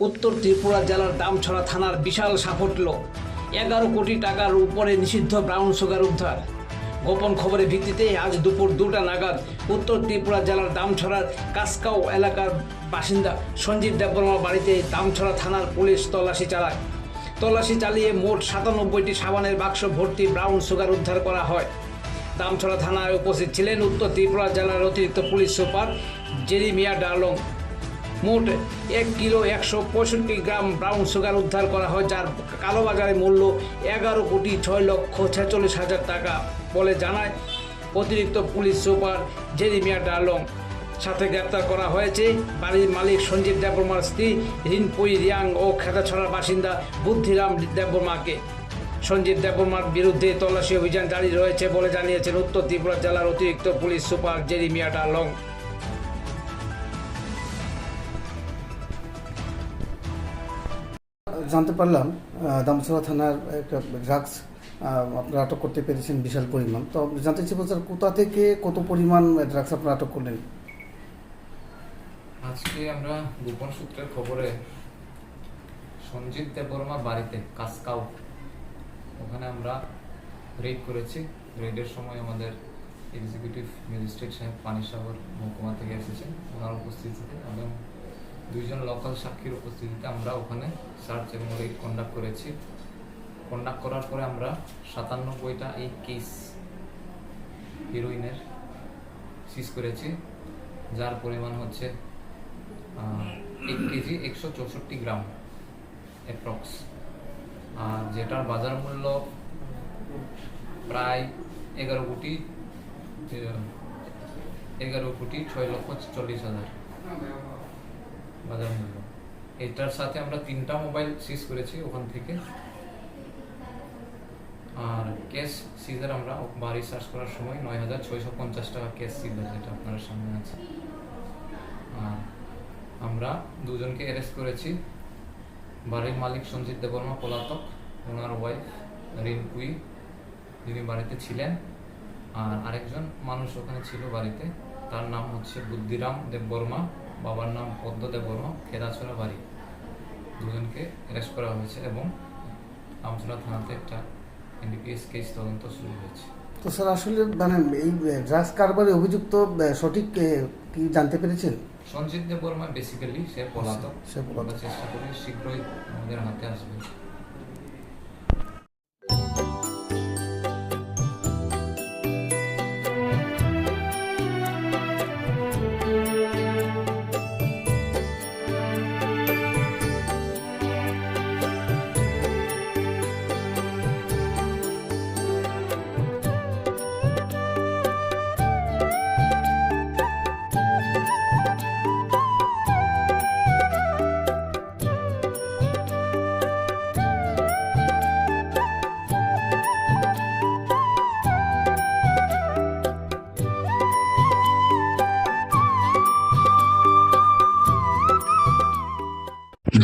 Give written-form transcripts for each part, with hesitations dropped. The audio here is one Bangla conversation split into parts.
উত্তর ত্রিপুরা জেলার দামছড়া থানার বিশাল সাফল্য। 11 কোটি টাকার উপরে নিষিদ্ধ ব্রাউন সুগার উদ্ধার। গোপন খবরের ভিত্তিতে আজ দুপুর 2টা নাগাদ উত্তর ত্রিপুরা জেলার দামছড়ার কাসকাও এলাকার বাসিন্দা সঞ্জীব দেববর্মার বাড়িতে দামছড়া থানার পুলিশ তল্লাশি চালায়। তল্লাশি চালিয়ে মোট 97টি সাবানের বাক্স ভর্তি ব্রাউন সুগার উদ্ধার করা হয়। দামছড়া থানায় উপস্থিত ছিলেন উত্তর ত্রিপুরা জেলার অতিরিক্ত পুলিশ সুপার জেরিমিয়া ডার্লং। মোট 1 কিলো 165 গ্রাম ব্রাউন সুগার উদ্ধার করা হয়, যার কালোবাজারে মূল্য 11,06,46,000 টাকা বলে জানায় অতিরিক্ত পুলিশ সুপার জেরিমিয়া ডার্লং। সাথে গ্রেপ্তার করা হয়েছে বাড়ির মালিক সঞ্জীব দেববর্মার স্ত্রী রিনপুই রিয়াং ও খেতাছড়ার বাসিন্দা বুদ্ধিরাম দেববর্মাকে। সঞ্জীব দেববর্মার বিরুদ্ধে তল্লাশি অভিযান জারি রয়েছে বলে জানিয়েছেন উত্তর ত্রিপুরা জেলার অতিরিক্ত পুলিশ সুপার জেরিমিয়া ডার্লং। জানতে পারলাম দামছড়া থানার একটা ড্রাগস আপনারা আটক করতে পেরেছেন বিশাল পরিমাণ। তো জানতে চাইব স্যার, কোথা থেকে কত পরিমাণ ড্রাগস আপনারা আটক করলেন? আজকে আমরা গোপন সূত্রের খবরে সঞ্জীব দেববর্মার বাড়িতে কাসকাও, ওখানে আমরা রেড করেছি। রেডের সময় আমাদের এক্সিকিউটিভ ম্যাজিস্ট্রেট সাহেব পানিসাগর মহকুমা থেকে এসেছেন, ওনার উপস্থিতিতে এবং 2জন লোকাল সাক্ষীর উপস্থিতিতে আমরা ওখানে সার্চ এবং রেড কন্ডাক্ট করেছি। কন্ডাক্ট করার পরে আমরা 97টা এই কেস হিরোইনের সিজ করেছি, যার পরিমাণ হচ্ছে 1 কেজি 164 গ্রাম অ্যাপ্রক্স, আর যেটার বাজার মূল্য প্রায় 11 কোটি 6,40,000 বাজার মূল্য। এটার সাথে আমরা 3টা মোবাইল সিজ করেছি ওখান থেকে। আর ক্যাশ সিজার আমরা বাড়ি সার্চ করার সময় 9,650 টাকা ক্যাশ সিজার, যেটা আপনার সামনে আছে। আর আমরা 2জনকে অ্যারেস্ট করেছি। বাড়ির মালিক সঞ্জীব দেববর্মা পলাতক, ওনার ওয়াইফ রিনপুই যিনি বাড়িতে ছিলেন, আর আরেকজন মানুষ ওখানে ছিল বাড়িতে, তার নাম হচ্ছে বুদ্ধিরাম দেববর্মা, বাবার নাম পদ্ম দেববর্মা, খেদাছড়া বাড়ি। 2জনকে অ্যারেস্ট করা হয়েছে এবং দামছড়া থানাতে একটা এনডিপিএস কেস তদন্ত শুরু হয়েছে। তো স্যার, আসলে মানে এই ড্রাগস কারবারে অভিযুক্ত সঠিক কি জানতে পেরেছেন? সঞ্জীব দেববর্মা বেসিক্যালি সে পলাতক। আমরা চেষ্টা করি শীঘ্রই আমাদের হাতে আসবে।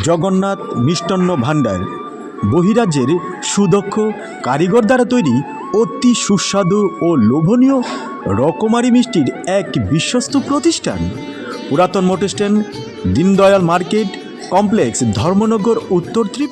জগন্নাথ মিষ্টান্ন ভাণ্ডার বহিরাজ্যের সুদক্ষ কারিগর দ্বারা তৈরি অতি সুস্বাদু ও লোভনীয় রকমারি মিষ্টির এক বিশ্বস্ত প্রতিষ্ঠান। পুরাতন motor stand, Deendayal market complex, Dharmanagar, উত্তর ত্রিপুরা।